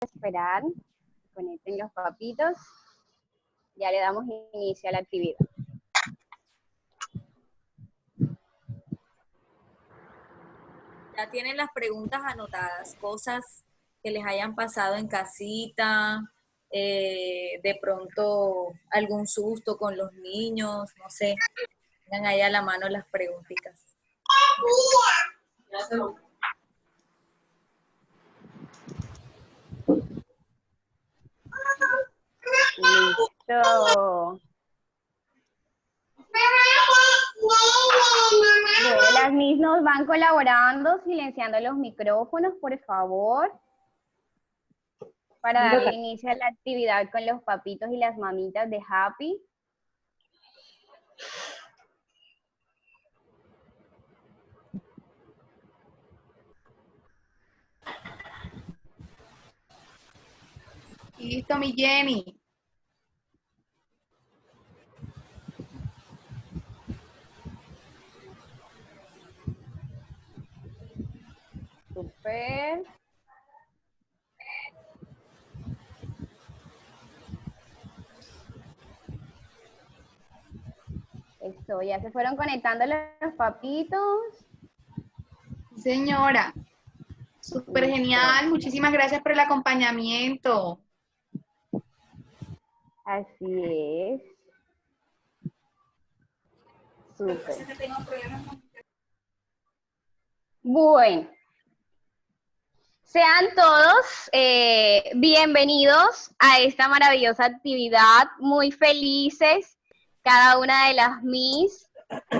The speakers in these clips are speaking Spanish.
esperar. Conecten los papitos. Ya le damos inicio a la actividad. Ya tienen las preguntas anotadas, cosas que les hayan pasado en casita, de pronto algún susto con los niños, no sé. Tengan ahí a la mano las preguntitas. Listo. Bueno, las Miss nos van colaborando, silenciando los micrófonos, por favor, para darle inicio a la actividad con los papitos y las mamitas de Happy. Listo, mi Jenny. Super. Eso, ya se fueron conectando los papitos. Señora, súper genial. Muchísimas gracias por el acompañamiento. Así es. Súper. Bueno. Sean todos bienvenidos a esta maravillosa actividad, muy felices cada una de las Miss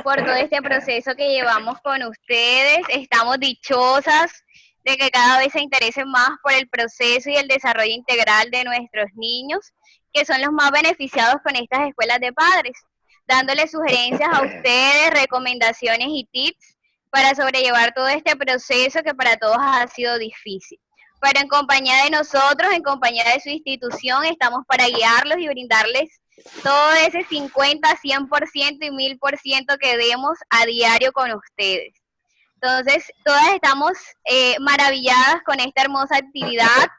por todo este proceso que llevamos con ustedes. Estamos dichosas de que cada vez se interesen más por el proceso y el desarrollo integral de nuestros niños, que son los más beneficiados con estas escuelas de padres, dándoles sugerencias a ustedes, recomendaciones y tips para sobrellevar todo este proceso que para todos ha sido difícil. Pero en compañía de nosotros, en compañía de su institución, estamos para guiarlos y brindarles todo ese 50, 100% y 1000% que demos a diario con ustedes. Entonces, todas estamos maravilladas con esta hermosa actividad.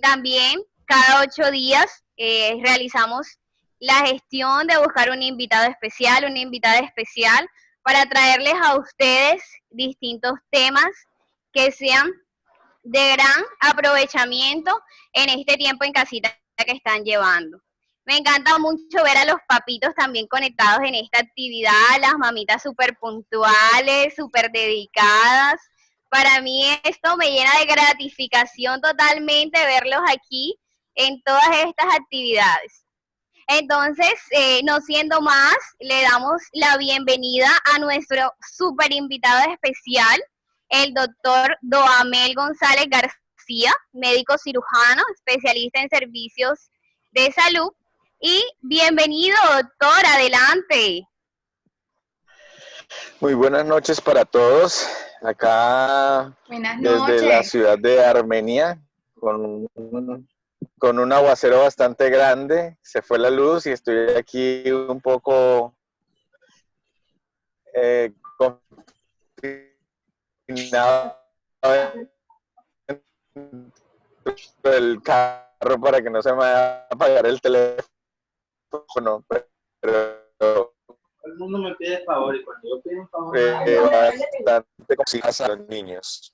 También, cada 8 días realizamos la gestión de buscar un invitado especial, una invitada especial, para traerles a ustedes distintos temas que sean de gran aprovechamiento en este tiempo en casita que están llevando. Me encanta mucho ver a los papitos también conectados en esta actividad, las mamitas súper puntuales, súper dedicadas. Para mí esto me llena de gratificación totalmente verlos aquí en todas estas actividades. Entonces, no siendo más, le damos la bienvenida a nuestro súper invitado especial, el doctor Doamel González García, médico cirujano, especialista en servicios de salud. Y bienvenido, doctor, adelante. Muy buenas noches para todos. Acá desde la ciudad de Armenia, con un aguacero bastante grande, se fue la luz y estoy aquí un poco confinado del carro para que no se me vaya a apagar el teléfono, pero todo el mundo me pide favor y cuando yo pido un favor bastante cositas a los niños.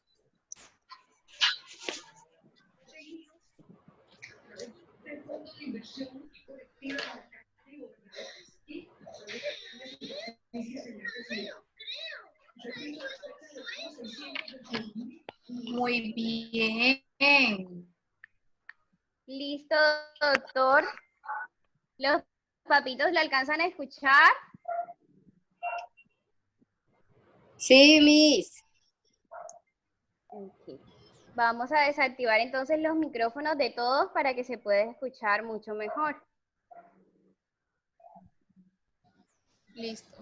Muy bien. Listo, doctor. ¿Los papitos lo alcanzan a escuchar? Sí, Miss. Okay. Vamos a desactivar entonces los micrófonos de todos para que se pueda escuchar mucho mejor. Listo.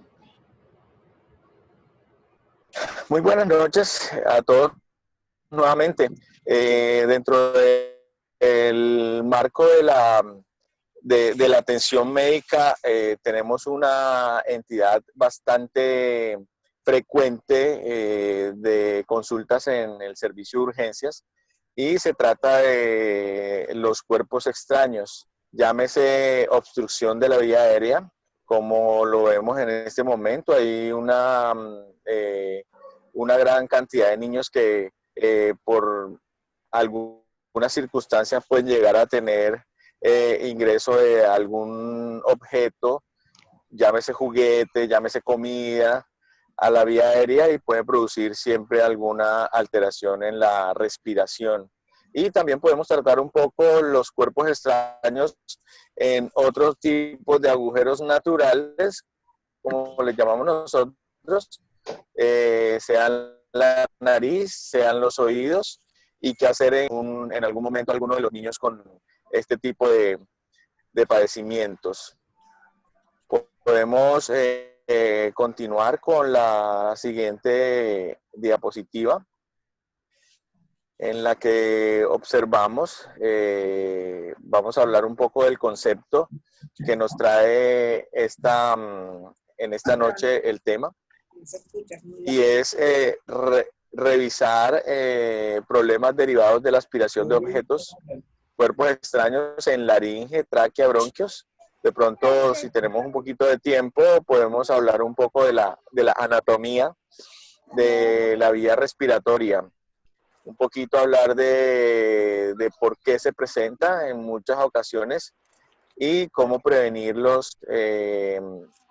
Muy buenas noches a todos nuevamente. Dentro del marco de la atención médica, tenemos una entidad bastante frecuente de consultas en el servicio de urgencias, y se trata de los cuerpos extraños, llámese obstrucción de la vía aérea, como lo vemos en este momento. Hay una gran cantidad de niños que por algunas circunstancias pueden llegar a tener ingreso de algún objeto, llámese juguete, llámese comida, a la vía aérea, y puede producir siempre alguna alteración en la respiración. Y también podemos tratar un poco los cuerpos extraños en otros tipos de agujeros naturales, como les llamamos nosotros, sean la nariz, sean los oídos, y qué hacer en algún momento alguno de los niños con este tipo de padecimientos. Podemos continuar con la siguiente diapositiva, en la que observamos, vamos a hablar un poco del concepto que nos trae en esta noche el tema, y es revisar problemas derivados de la aspiración de objetos, cuerpos extraños en laringe, tráquea, bronquios. De pronto, si tenemos un poquito de tiempo, podemos hablar un poco de la anatomía de la vía respiratoria. Un poquito hablar de por qué se presenta en muchas ocasiones y cómo prevenirlos,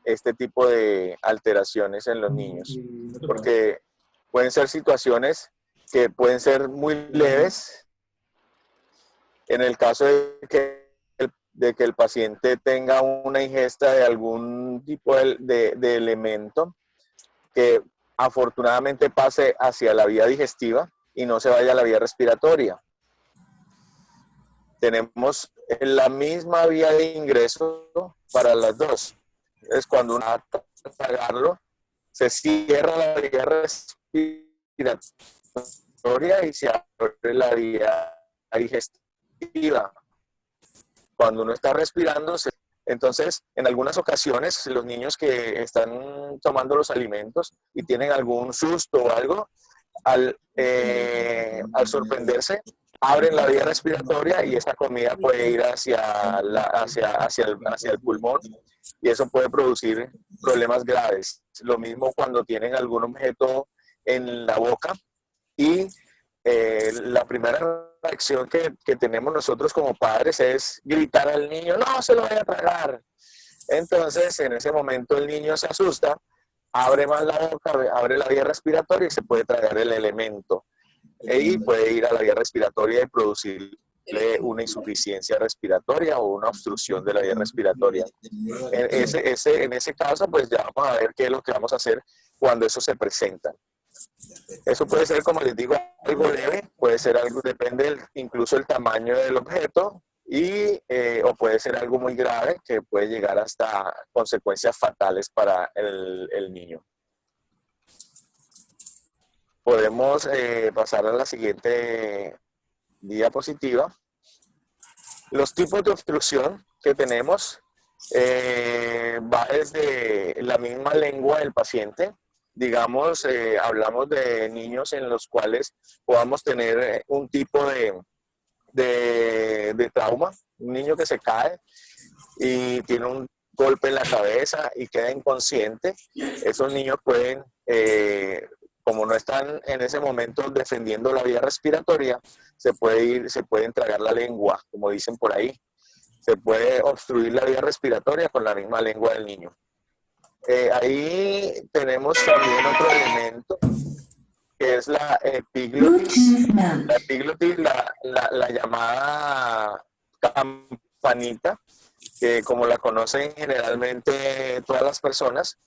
este tipo de alteraciones en los niños. Porque pueden ser situaciones que pueden ser muy leves. En el caso de que el paciente tenga una ingesta de algún tipo de elemento que afortunadamente pase hacia la vía digestiva y no se vaya a la vía respiratoria. Tenemos la misma vía de ingreso para las dos. Es cuando uno va a tragarlo, se cierra la vía respiratoria y se abre la vía digestiva. Cuando uno está respirando, entonces, en algunas ocasiones, los niños que están tomando los alimentos y tienen algún susto o algo, al sorprenderse, abren la vía respiratoria y esa comida puede ir hacia el pulmón, y eso puede producir problemas graves. Lo mismo cuando tienen algún objeto en la boca y la primera reacción que tenemos nosotros como padres es gritar al niño, no se lo vaya a tragar. Entonces, en ese momento el niño se asusta, abre más la boca, abre la vía respiratoria y se puede tragar el elemento. Y puede ir a la vía respiratoria y producirle una insuficiencia respiratoria o una obstrucción de la vía respiratoria. En ese caso, pues ya vamos a ver qué es lo que vamos a hacer cuando eso se presenta. Eso puede ser, como les digo, algo leve, puede ser algo, depende incluso el tamaño del objeto, o puede ser algo muy grave que puede llegar hasta consecuencias fatales para el niño. Podemos pasar a la siguiente diapositiva. Los tipos de obstrucción que tenemos va desde la misma lengua del paciente. Digamos, hablamos de niños en los cuales podamos tener un tipo de trauma, un niño que se cae y tiene un golpe en la cabeza y queda inconsciente. Esos niños pueden, como no están en ese momento defendiendo la vía respiratoria, se pueden tragar la lengua, como dicen por ahí. Se puede obstruir la vía respiratoria con la misma lengua del niño. Ahí tenemos también otro elemento, que es la epiglotis. La epiglotis, la llamada campanita, que como la conocen generalmente todas las personas,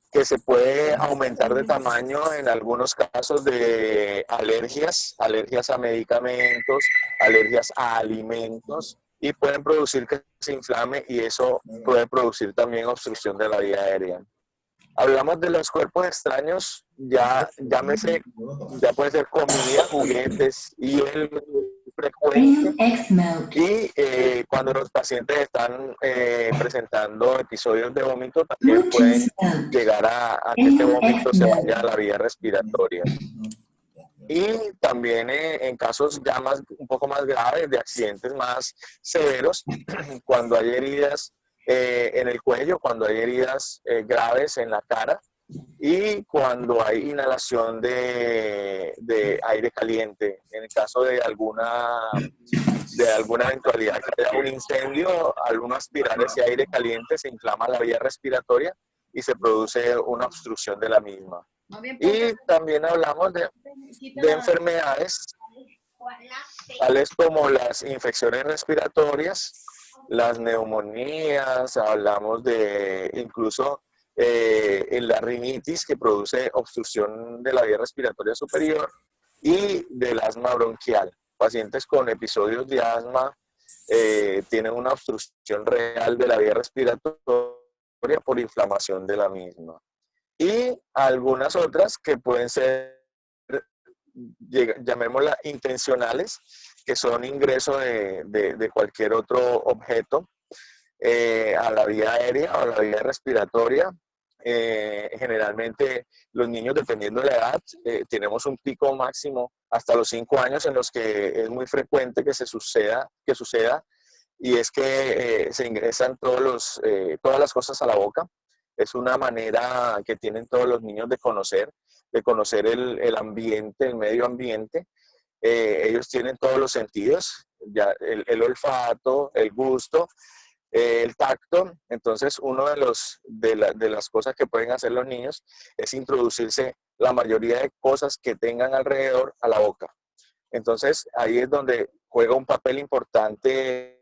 que se puede aumentar de tamaño en algunos casos de alergias a medicamentos, alergias a alimentos, y pueden producir que se inflame, y eso puede producir también obstrucción de la vía aérea. Hablamos de los cuerpos extraños, ya puede ser comida, juguetes, y el frecuente. Y cuando los pacientes están presentando episodios de vómito, también pueden llegar a que este vómito se vaya a la vía respiratoria. Y también en casos ya un poco más graves, de accidentes más severos, cuando hay heridas en el cuello, cuando hay heridas graves en la cara y cuando hay inhalación de aire caliente. En el caso de alguna eventualidad que haya un incendio, al uno aspirar ese aire caliente se inflama la vía respiratoria y se produce una obstrucción de la misma. Y también hablamos de enfermedades tales como las infecciones respiratorias, las neumonías, hablamos de incluso en la rinitis, que produce obstrucción de la vía respiratoria superior, y del asma bronquial. Pacientes con episodios de asma tienen una obstrucción real de la vía respiratoria por inflamación de la misma. Y algunas otras que pueden ser, llamémoslas intencionales, que son ingreso de cualquier otro objeto a la vía aérea o a la vía respiratoria. Generalmente los niños, dependiendo de la edad, tenemos un pico máximo hasta los 5 años en los que es muy frecuente que suceda, y es que se ingresan todas las cosas a la boca. Es una manera que tienen todos los niños de conocer el ambiente, el medio ambiente. Ellos tienen todos los sentidos, ya el olfato, el gusto, el tacto. Entonces, una de las cosas que pueden hacer los niños es introducirse la mayoría de cosas que tengan alrededor a la boca. Entonces, ahí es donde juega un papel importante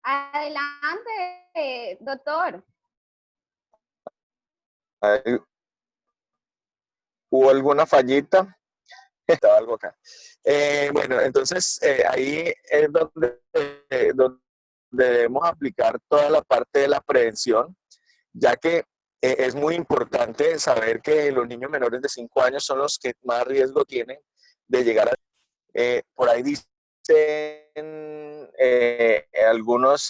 Adelante, doctor. ¿Hubo alguna fallita? Estaba algo acá. Bueno, entonces ahí es donde debemos aplicar toda la parte de la prevención, ya que es muy importante saber que los niños menores de 5 años son los que más riesgo tienen de llegar a... por ahí dicen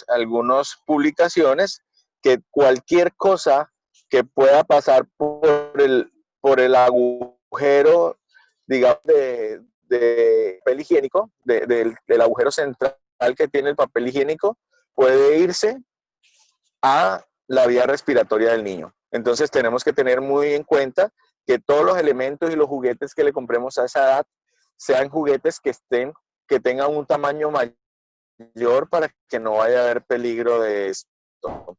algunas publicaciones que cualquier cosa que pueda pasar por el agujero, digamos, de papel higiénico, del agujero central que tiene el papel higiénico, puede irse a la vía respiratoria del niño. Entonces tenemos que tener muy en cuenta que todos los elementos y los juguetes que le compremos a esa edad sean juguetes que tengan un tamaño mayor para que no vaya a haber peligro de esto.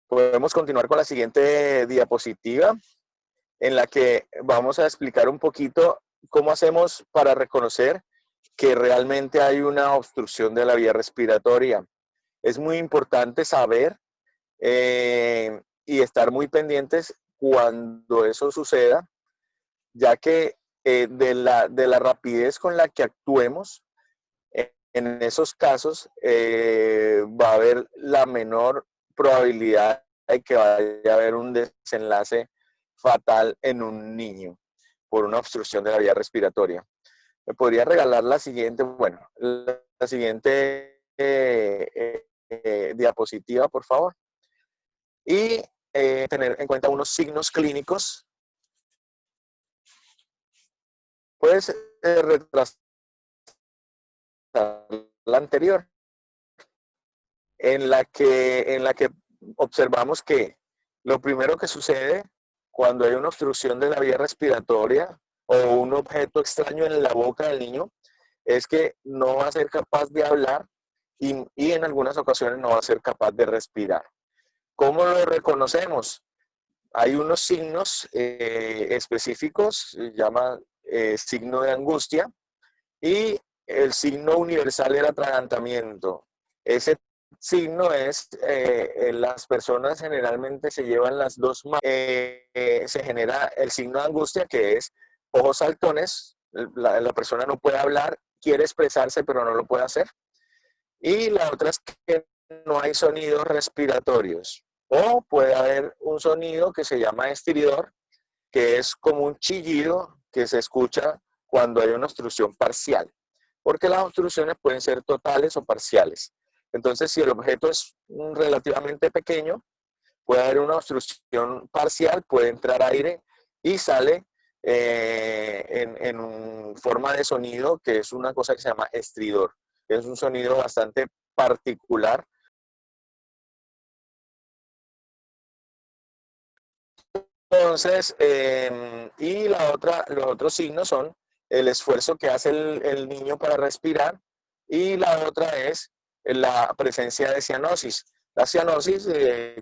Podemos continuar con la siguiente diapositiva, en la que vamos a explicar un poquito cómo hacemos para reconocer que realmente hay una obstrucción de la vía respiratoria. Es muy importante saber y estar muy pendientes cuando eso suceda, ya que de la rapidez con la que actuemos en esos casos va a haber la menor probabilidad de que vaya a haber un desenlace fatal en un niño por una obstrucción de la vía respiratoria. ¿Me podría regalar la siguiente? Bueno, la siguiente diapositiva, por favor. Y tener en cuenta unos signos clínicos. Puedes retrasar la anterior, en la que observamos que lo primero que sucede cuando hay una obstrucción de la vía respiratoria o un objeto extraño en la boca del niño es que no va a ser capaz de hablar y en algunas ocasiones no va a ser capaz de respirar. ¿Cómo lo reconocemos? Hay unos signos específicos, se llama signo de angustia, y el signo universal del atragantamiento. Ese signo es, las personas generalmente se llevan las dos manos, se genera el signo de angustia, que es ojos saltones, la persona no puede hablar, quiere expresarse, pero no lo puede hacer. Y la otra es que no hay sonidos respiratorios. O puede haber un sonido que se llama estridor, que es como un chillido que se escucha cuando hay una obstrucción parcial. Porque las obstrucciones pueden ser totales o parciales. Entonces, si el objeto es relativamente pequeño, puede haber una obstrucción parcial, puede entrar aire y sale en forma de sonido, que es una cosa que se llama estridor. Es un sonido bastante particular. Entonces, y los otros signos son el esfuerzo que hace el niño para respirar, y la otra es la presencia de cianosis. La cianosis,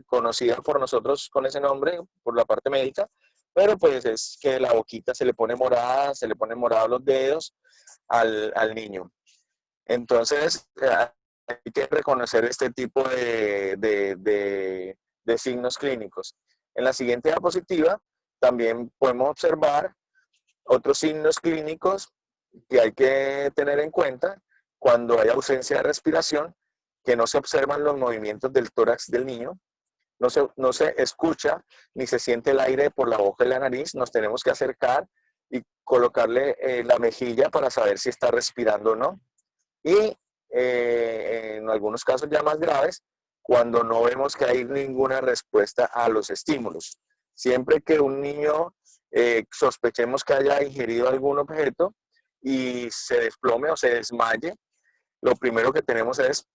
conocida por nosotros con ese nombre, por la parte médica, pero pues es que la boquita se le pone morada, se le ponen morados los dedos al niño. Entonces, hay que reconocer este tipo de signos clínicos. En la siguiente diapositiva también podemos observar otros signos clínicos que hay que tener en cuenta cuando hay ausencia de respiración, que no se observan los movimientos del tórax del niño, no se escucha ni se siente el aire por la boca y la nariz. Nos tenemos que acercar y colocarle la mejilla para saber si está respirando o no. Y en algunos casos ya más graves, cuando no vemos que hay ninguna respuesta a los estímulos. Siempre que un niño sospechemos que haya ingerido algún objeto y se desplome o se desmaye, lo primero que tenemos es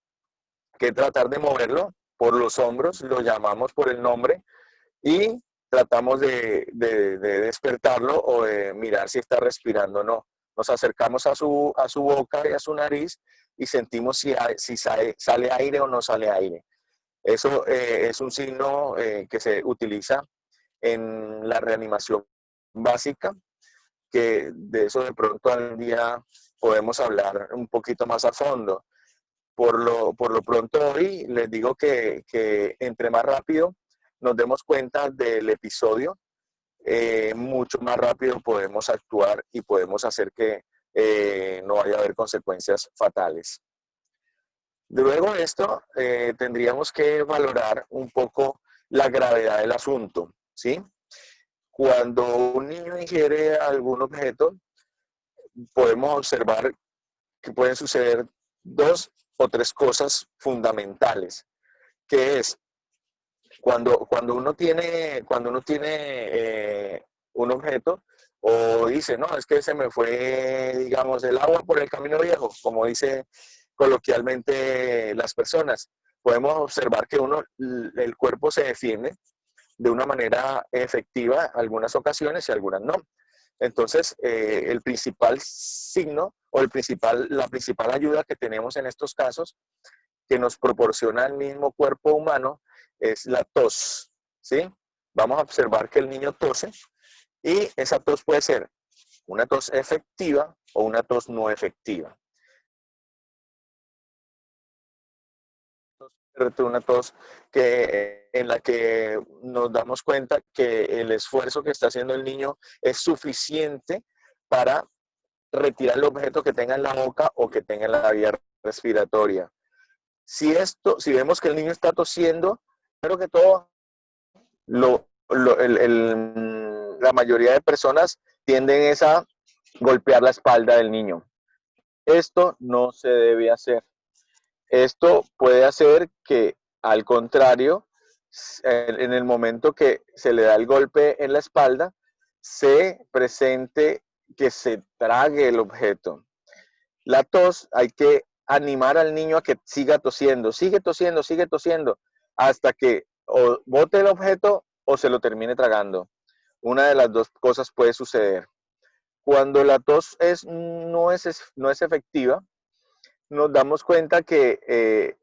que tratar de moverlo por los hombros, lo llamamos por el nombre y tratamos de despertarlo o de mirar si está respirando o no. Nos acercamos a su boca y a su nariz y sentimos si sale aire o no sale aire. Eso es un signo que se utiliza en la reanimación básica, que de eso de pronto al día podemos hablar un poquito más a fondo. Por lo pronto hoy les digo que entre más rápido nos demos cuenta del episodio, mucho más rápido podemos actuar y podemos hacer que no vaya a haber consecuencias fatales. Luego de esto, tendríamos que valorar un poco la gravedad del asunto, ¿sí? Cuando un niño ingiere algún objeto, podemos observar que pueden suceder 2 o 3 cosas fundamentales, que es cuando uno tiene un objeto o dice, no, es que se me fue, digamos, el agua por el camino viejo, como dice coloquialmente las personas, podemos observar que el cuerpo se defiende de una manera efectiva algunas ocasiones y algunas no. Entonces, el principal signo o la principal ayuda que tenemos en estos casos, que nos proporciona el mismo cuerpo humano, es la tos, ¿sí? Vamos a observar que el niño tose y esa tos puede ser una tos efectiva o una tos no efectiva. Una tos en la que nos damos cuenta que el esfuerzo que está haciendo el niño es suficiente para retirar el objeto que tenga en la boca o que tenga en la vía respiratoria. Si vemos que el niño está tosiendo, primero que todo, la mayoría de personas tienden a golpear la espalda del niño. Esto no se debe hacer. Esto puede hacer que, al contrario, en el momento que se le da el golpe en la espalda, se presente que se trague el objeto. La tos, hay que animar al niño a que siga tosiendo, sigue tosiendo, hasta que o bote el objeto o se lo termine tragando. Una de las dos cosas puede suceder. Cuando la tos no es efectiva, nos damos cuenta que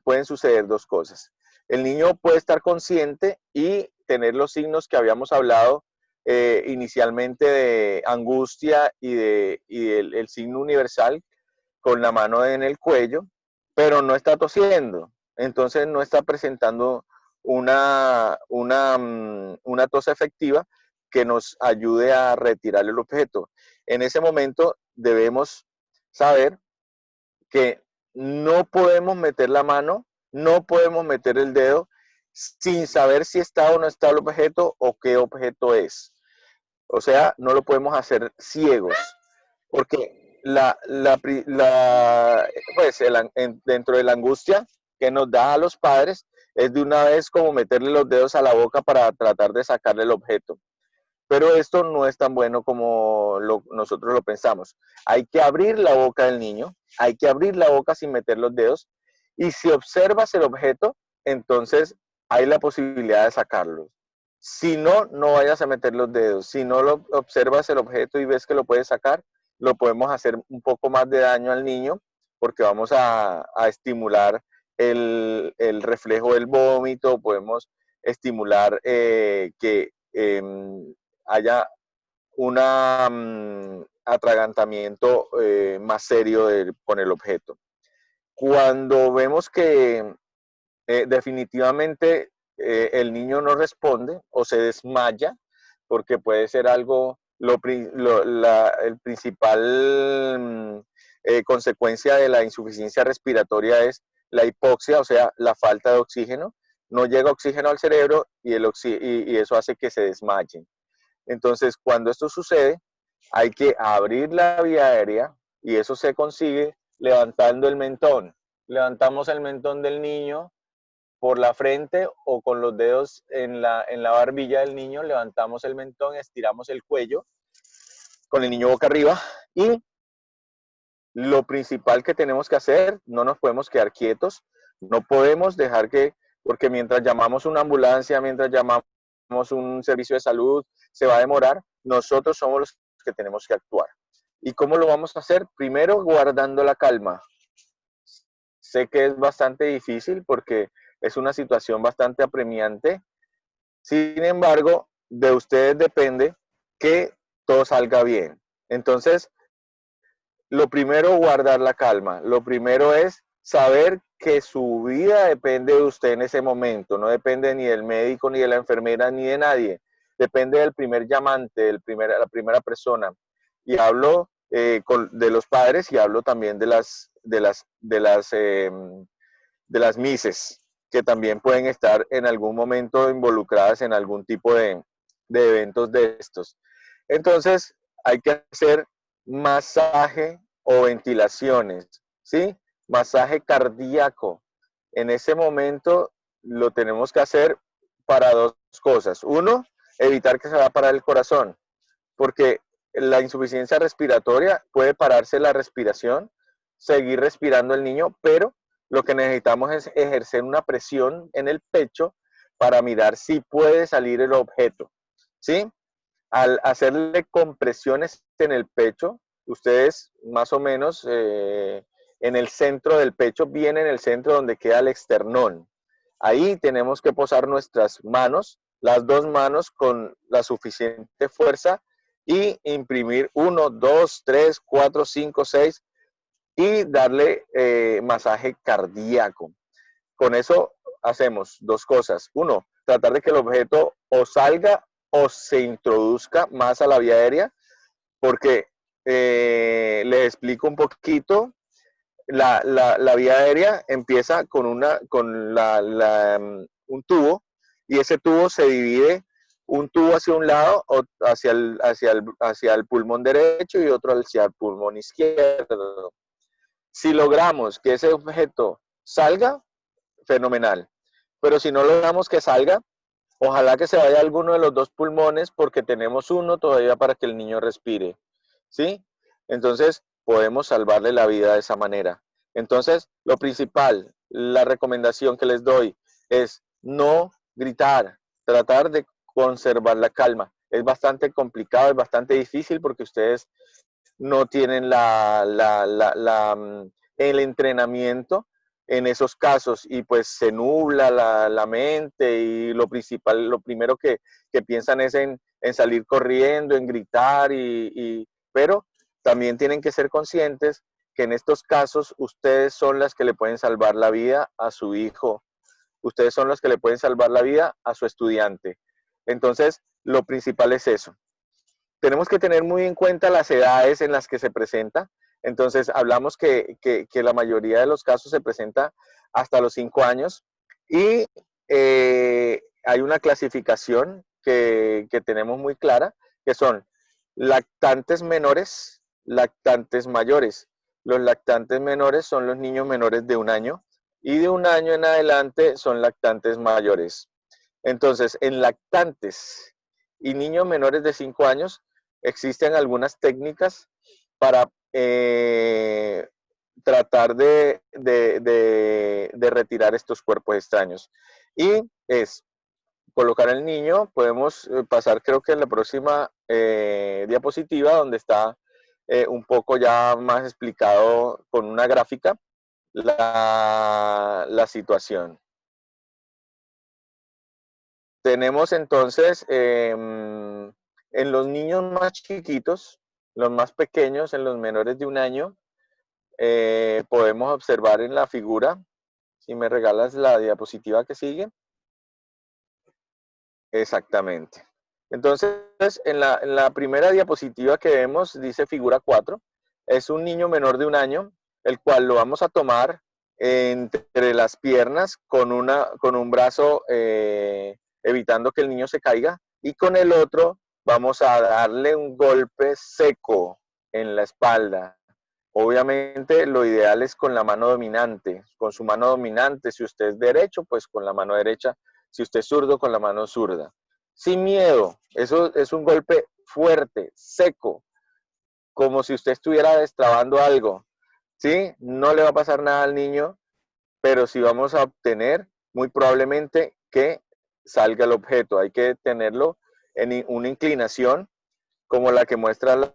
pueden suceder 2 cosas. El niño puede estar consciente y tener los signos que habíamos hablado inicialmente de angustia y el signo universal con la mano en el cuello, pero no está tosiendo. Entonces no está presentando una tos efectiva que nos ayude a retirar el objeto. En ese momento debemos saber que no podemos meter la mano, no podemos meter el dedo sin saber si está o no está el objeto o qué objeto es. O sea, no lo podemos hacer ciegos, porque pues dentro de la angustia que nos da a los padres es de una vez como meterle los dedos a la boca para tratar de sacarle el objeto. Pero esto no es tan bueno como nosotros lo pensamos. Hay que abrir la boca del niño, hay que abrir la boca sin meter los dedos, y si observas el objeto, entonces hay la posibilidad de sacarlo. Si no, no vayas a meter los dedos. Si no lo observas el objeto y ves que lo puedes sacar, lo podemos hacer un poco más de daño al niño, porque vamos a estimular el reflejo del vómito, podemos estimular que haya un atragantamiento más serio con el objeto. Cuando vemos que definitivamente el niño no responde o se desmaya, porque puede ser algo, el principal consecuencia de la insuficiencia respiratoria es la hipoxia, o sea, la falta de oxígeno. No llega oxígeno al cerebro y eso hace que se desmayen. Entonces, cuando esto sucede, hay que abrir la vía aérea y eso se consigue levantando el mentón. Levantamos el mentón del niño por la frente o con los dedos en la barbilla del niño, levantamos el mentón, estiramos el cuello con el niño boca arriba y lo principal que tenemos que hacer, no nos podemos quedar quietos, no podemos dejar porque mientras llamamos una ambulancia, mientras llamamos un servicio de salud, se va a demorar, nosotros somos los que tenemos que actuar. ¿Y cómo lo vamos a hacer? Primero, guardando la calma. Sé que es bastante difícil porque es una situación bastante apremiante. Sin embargo, de ustedes depende que todo salga bien. Entonces, lo primero, guardar la calma. Lo primero es saber que su vida depende de usted en ese momento. No depende ni del médico, ni de la enfermera, ni de nadie. Depende del primer llamante, la primera persona. Y hablo de los padres y hablo también de las mises, que también pueden estar en algún momento involucradas en algún tipo de eventos de estos. Entonces, hay que hacer masaje o ventilaciones, ¿sí? Masaje cardíaco. En ese momento lo tenemos que hacer para dos cosas. Uno, evitar que se va a parar el corazón, porque la insuficiencia respiratoria puede pararse la respiración, seguir respirando el niño, pero lo que necesitamos es ejercer una presión en el pecho para mirar si puede salir el objeto, ¿sí? Al hacerle compresiones en el pecho, ustedes más o menos en el centro del pecho, bien en el centro donde queda el esternón. Ahí tenemos que posar nuestras manos, las dos manos con la suficiente fuerza y imprimir 1, 2, 3, 4, 5, 6 y darle masaje cardíaco. Con eso hacemos dos cosas. Uno, tratar de que el objeto o salga o se introduzca más a la vía aérea, porque les explico un poquito. La vía aérea empieza con un tubo, y ese tubo se divide, un tubo hacia un lado, hacia el pulmón derecho y otro hacia el pulmón izquierdo. Si logramos que ese objeto salga, fenomenal. Pero si no logramos que salga, ojalá que se vaya alguno de los dos pulmones, porque tenemos uno todavía para que el niño respire, ¿sí? Entonces, podemos salvarle la vida de esa manera. Entonces, lo principal, la recomendación que les doy es no gritar, tratar de conservar la calma. Es bastante complicado, es bastante difícil porque ustedes no tienen el entrenamiento en esos casos y pues se nubla la mente y lo primero que piensan es en salir corriendo, en gritar, pero también tienen que ser conscientes que en estos casos ustedes son las que le pueden salvar la vida a su hijo, ustedes son los que le pueden salvar la vida a su estudiante. Entonces, lo principal es eso. Tenemos que tener muy en cuenta las edades en las que se presenta. Entonces, hablamos que la mayoría de los casos se presenta hasta los 5 años y hay una clasificación que tenemos muy clara, que son lactantes menores, lactantes mayores. Los lactantes menores son los niños menores de 1 año y de 1 año en adelante son lactantes mayores. Entonces, en lactantes y niños menores de 5 años existen algunas técnicas para tratar de retirar estos cuerpos extraños. Y es colocar al niño, podemos pasar creo que en la próxima diapositiva donde está un poco ya más explicado con una gráfica la situación. Tenemos entonces en los niños más chiquitos, los más pequeños, en los menores de 1 año, podemos observar en la figura, si me regalas la diapositiva que sigue. Exactamente. Entonces, en la primera diapositiva que vemos, dice figura 4, es un niño menor de 1 año, el cual lo vamos a tomar entre las piernas con un brazo evitando que el niño se caiga, y con el otro vamos a darle un golpe seco en la espalda. Obviamente lo ideal es con la mano dominante, con su mano dominante. Si usted es derecho, pues con la mano derecha. Si usted es zurdo, con la mano zurda. Sin miedo. Eso es un golpe fuerte, seco, como si usted estuviera destrabando algo. ¿Sí? No le va a pasar nada al niño, pero sí vamos a obtener muy probablemente que salga el objeto. Hay que tenerlo en una inclinación como la que muestra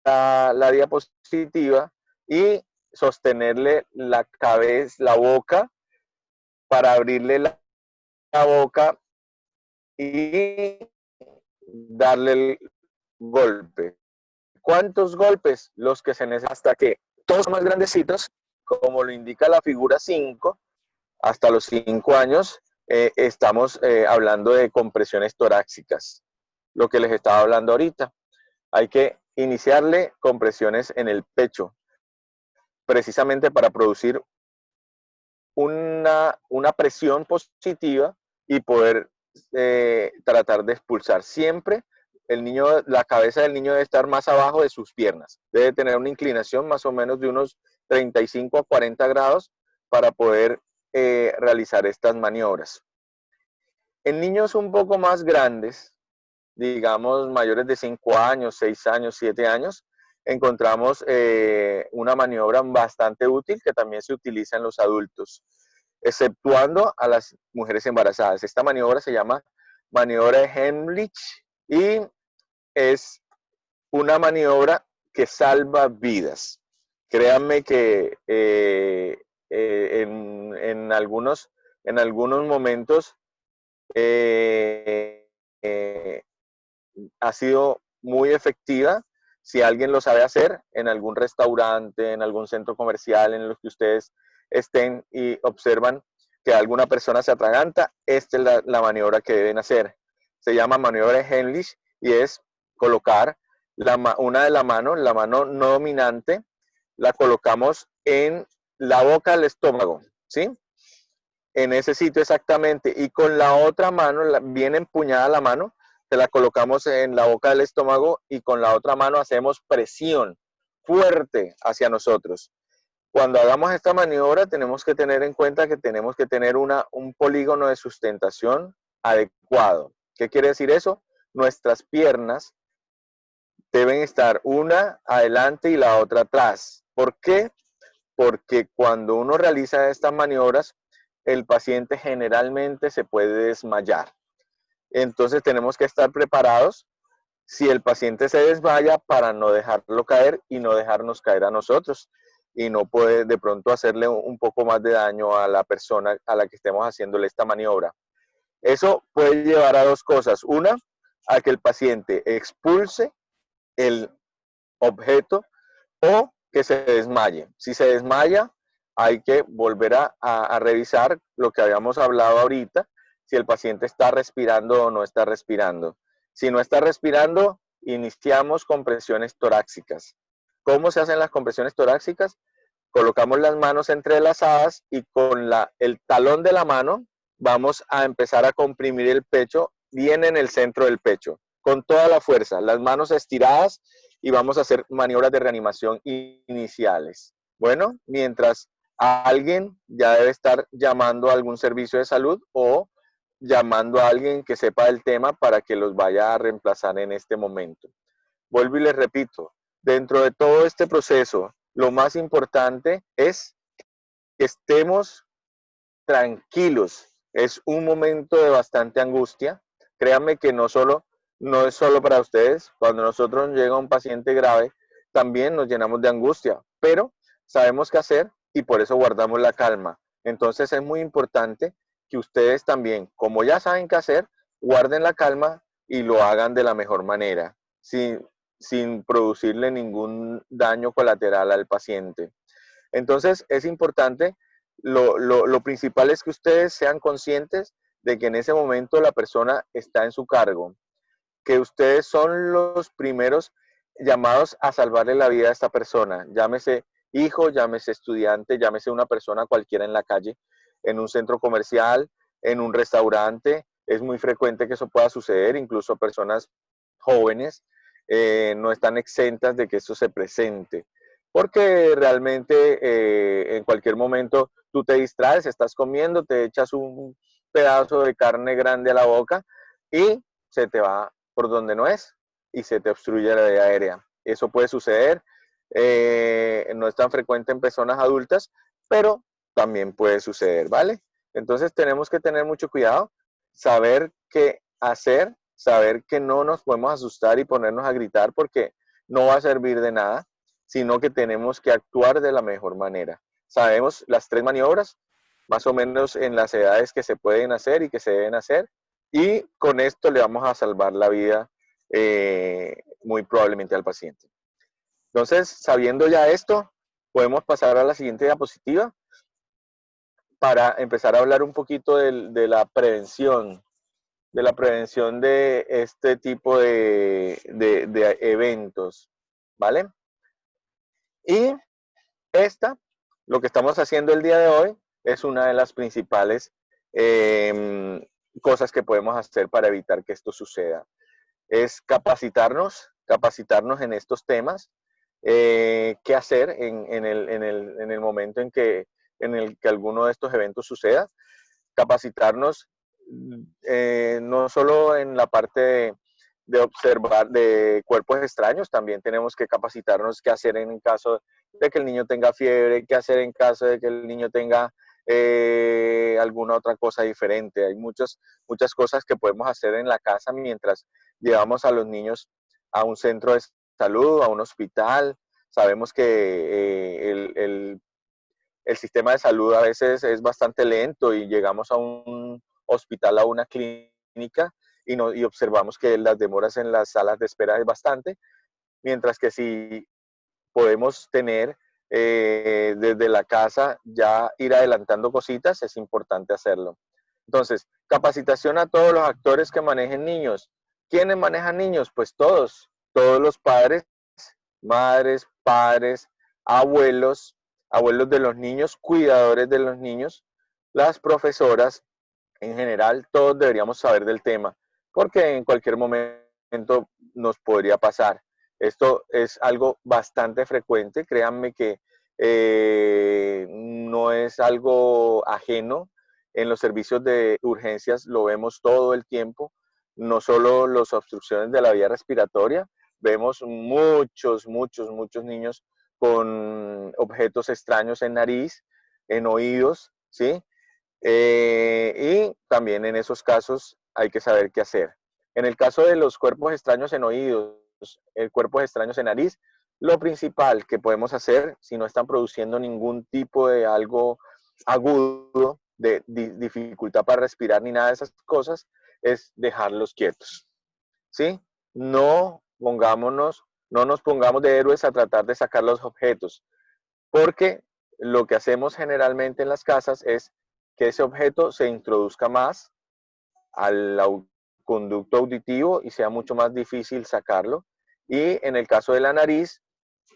la diapositiva y sostenerle la cabeza, la boca, para abrirle la boca y darle el golpe. ¿Cuántos golpes? Los que se necesitan hasta que todos son más grandecitos, como lo indica la figura 5, hasta los 5 años estamos hablando de compresiones torácicas, lo que les estaba hablando ahorita. Hay que iniciarle compresiones en el pecho, precisamente para producir una presión positiva y poder tratar de expulsar. Siempre la cabeza del niño debe estar más abajo de sus piernas. Debe tener una inclinación más o menos de unos 35 a 40 grados para poder realizar estas maniobras. En niños un poco más grandes, digamos mayores de 5 años, 6 años, 7 años, encontramos una maniobra bastante útil que también se utiliza en los adultos, exceptuando a las mujeres embarazadas. Esta maniobra se llama maniobra de Heimlich y es una maniobra que salva vidas. Créanme que en algunos momentos ha sido muy efectiva. Si alguien lo sabe hacer en algún restaurante, en algún centro comercial en los que ustedes estén y observan que alguna persona se atraganta, esta es la maniobra que deben hacer. Se llama maniobra de Heimlich y es colocar una de la mano no dominante, la colocamos en la boca del estómago, ¿sí? En ese sitio exactamente, y con la otra mano, bien empuñada la mano, se la colocamos en la boca del estómago y con la otra mano hacemos presión fuerte hacia nosotros. Cuando hagamos esta maniobra tenemos que tener en cuenta que tenemos que tener un polígono de sustentación adecuado. ¿Qué quiere decir eso? Nuestras piernas deben estar una adelante y la otra atrás. ¿Por qué? Porque cuando uno realiza estas maniobras, el paciente generalmente se puede desmayar. Entonces tenemos que estar preparados si el paciente se desmaya para no dejarlo caer y no dejarnos caer a nosotros y no puede de pronto hacerle un poco más de daño a la persona a la que estemos haciéndole esta maniobra. Eso puede llevar a dos cosas. Una, a que el paciente expulse el objeto o que se desmaye. Si se desmaya, hay que volver a revisar lo que habíamos hablado ahorita, si el paciente está respirando o no está respirando. Si no está respirando, iniciamos compresiones torácicas. ¿Cómo se hacen las compresiones torácicas? Colocamos las manos entrelazadas y con el talón de la mano vamos a empezar a comprimir el pecho bien en el centro del pecho, con toda la fuerza, las manos estiradas, y vamos a hacer maniobras de reanimación iniciales. Bueno, mientras alguien ya debe estar llamando a algún servicio de salud o llamando a alguien que sepa del tema para que los vaya a reemplazar en este momento. Vuelvo y les repito, dentro de todo este proceso, lo más importante es que estemos tranquilos. Es un momento de bastante angustia. Créanme que no es solo para ustedes. Cuando nosotros llega un paciente grave, también nos llenamos de angustia, pero sabemos qué hacer y por eso guardamos la calma. Entonces es muy importante que ustedes también, como ya saben qué hacer, guarden la calma y lo hagan de la mejor manera, sin producirle ningún daño colateral al paciente. Entonces es importante, lo principal es que ustedes sean conscientes de que en ese momento la persona está en su cargo, que ustedes son los primeros llamados a salvarle la vida a esta persona, llámese hijo, llámese estudiante, llámese una persona cualquiera en la calle, en un centro comercial, en un restaurante. Es muy frecuente que eso pueda suceder, incluso personas jóvenes no están exentas de que eso se presente, porque realmente en cualquier momento tú te distraes, estás comiendo, te echas un pedazo de carne grande a la boca y se te va por donde no es y se te obstruye la vía aérea. Eso puede suceder, no es tan frecuente en personas adultas, pero también puede suceder, ¿vale? Entonces tenemos que tener mucho cuidado, saber qué hacer, saber que no nos podemos asustar y ponernos a gritar porque no va a servir de nada, sino que tenemos que actuar de la mejor manera. Sabemos las 3 maniobras, más o menos en las edades que se pueden hacer y que se deben hacer, y con esto le vamos a salvar la vida muy probablemente al paciente. Entonces, sabiendo ya esto, podemos pasar a la siguiente diapositiva para empezar a hablar un poquito de la prevención de este tipo de eventos, ¿vale? Y lo que estamos haciendo el día de hoy es una de las principales cosas que podemos hacer para evitar que esto suceda. Es capacitarnos en estos temas, qué hacer en el momento en el que alguno de estos eventos suceda, capacitarnos no solo en la parte de observar de cuerpos extraños, también tenemos que capacitarnos qué hacer en caso de que el niño tenga fiebre, qué hacer en caso de que el niño tenga alguna otra cosa diferente. Hay muchas cosas que podemos hacer en la casa mientras llevamos a los niños a un centro de salud, a un hospital. Sabemos que el sistema de salud a veces es bastante lento y llegamos a un hospital, a una clínica, y observamos que las demoras en las salas de espera es bastante, mientras que si podemos tener desde la casa ya ir adelantando cositas, es importante hacerlo. Entonces, capacitación a todos los actores que manejen niños. ¿Quiénes manejan niños? Pues todos los padres, madres, padres, abuelos de los niños, cuidadores de los niños, las profesoras, en general, todos deberíamos saber del tema, porque en cualquier momento nos podría pasar. Esto es algo bastante frecuente, créanme que no es algo ajeno. En los servicios de urgencias lo vemos todo el tiempo, no solo las obstrucciones de la vía respiratoria, vemos muchos niños con objetos extraños en nariz, en oídos, ¿sí? Y también en esos casos hay que saber qué hacer. En el caso de los cuerpos extraños en oídos, cuerpos extraños en nariz, lo principal que podemos hacer, si no están produciendo ningún tipo de algo agudo, de dificultad para respirar ni nada de esas cosas, es dejarlos quietos, ¿sí? No nos pongamos de héroes a tratar de sacar los objetos, porque lo que hacemos generalmente en las casas es que ese objeto se introduzca más al conducto auditivo y sea mucho más difícil sacarlo. Y en el caso de la nariz,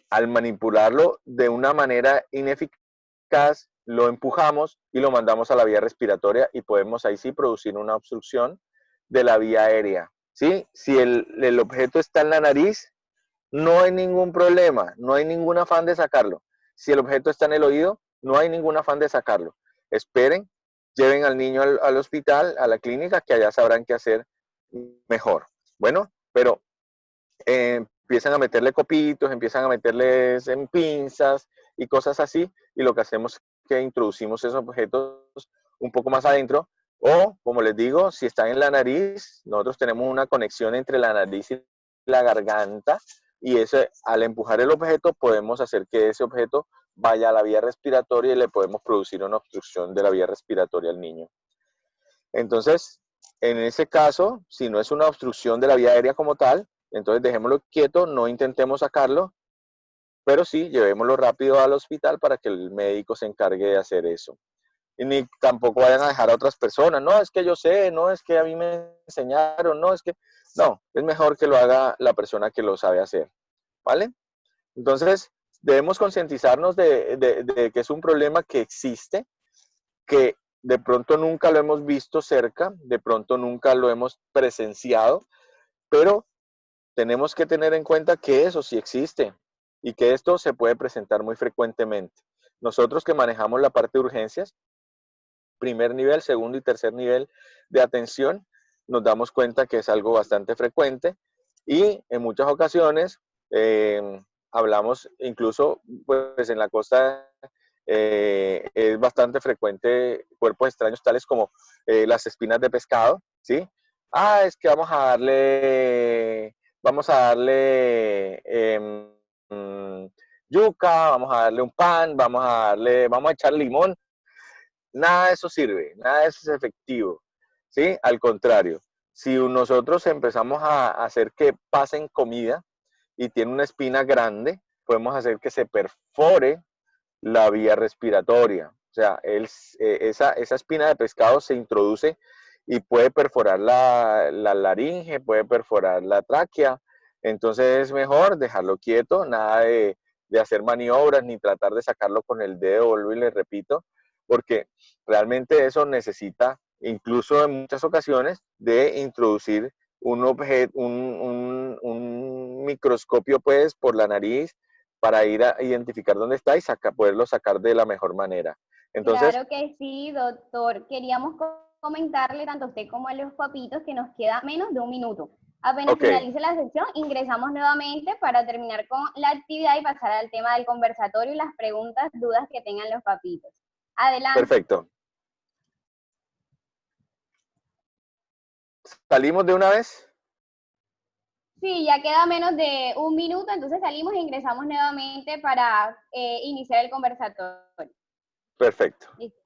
al manipularlo de una manera ineficaz, lo empujamos y lo mandamos a la vía respiratoria y podemos ahí sí producir una obstrucción de la vía aérea. ¿Sí? Si el objeto está en la nariz, no hay ningún problema, no hay ningún afán de sacarlo. Si el objeto está en el oído, no hay ningún afán de sacarlo. Esperen, lleven al niño al hospital, a la clínica, que allá sabrán qué hacer mejor. Bueno, pero empiezan a meterle copitos, empiezan a meterles en pinzas y cosas así, y lo que hacemos es que introducimos esos objetos un poco más adentro, o como les digo, si están en la nariz, nosotros tenemos una conexión entre la nariz y la garganta, y ese, al empujar el objeto podemos hacer que ese objeto vaya a la vía respiratoria y le podemos producir una obstrucción de la vía respiratoria al niño. Entonces, en ese caso, si no es una obstrucción de la vía aérea como tal, entonces dejémoslo quieto, no intentemos sacarlo, pero sí, llevémoslo rápido al hospital para que el médico se encargue de hacer eso. Y ni tampoco vayan a dejar a otras personas, no, es que yo sé, no, es que a mí me enseñaron, no, es que, no, es mejor que lo haga la persona que lo sabe hacer, ¿vale? Entonces, debemos concientizarnos de que es un problema que existe, que de pronto nunca lo hemos visto cerca, de pronto nunca lo hemos presenciado, pero tenemos que tener en cuenta que eso sí existe y que esto se puede presentar muy frecuentemente. Nosotros que manejamos la parte de urgencias, primer nivel, segundo y tercer nivel de atención, nos damos cuenta que es algo bastante frecuente y en muchas ocasiones hablamos incluso pues en la costa es bastante frecuente cuerpos extraños tales como las espinas de pescado, ¿sí? Ah, es que vamos a darle yuca, vamos a darle un pan, vamos a echar limón. Nada de eso sirve, nada de eso es efectivo, ¿sí? Al contrario, si nosotros empezamos a hacer que pasen comida y tiene una espina grande, podemos hacer que se perfore la vía respiratoria. O sea, esa espina de pescado se introduce y puede perforar la laringe, puede perforar la tráquea. Entonces es mejor dejarlo quieto, nada de hacer maniobras ni tratar de sacarlo con el dedo, vuelvo y les repito, porque realmente eso necesita, incluso en muchas ocasiones, de introducir un microscopio pues por la nariz para ir a identificar dónde está y poderlo sacar de la mejor manera. Entonces, claro que sí, doctor. Queríamos comentarle tanto a usted como a los papitos que nos queda menos de un minuto. Apenas finalice la sesión, ingresamos nuevamente para terminar con la actividad y pasar al tema del conversatorio y las preguntas, dudas que tengan los papitos. Adelante. Perfecto. ¿Salimos de una vez? Sí, ya queda menos de un minuto, entonces salimos e ingresamos nuevamente para iniciar el conversatorio. Perfecto. Listo.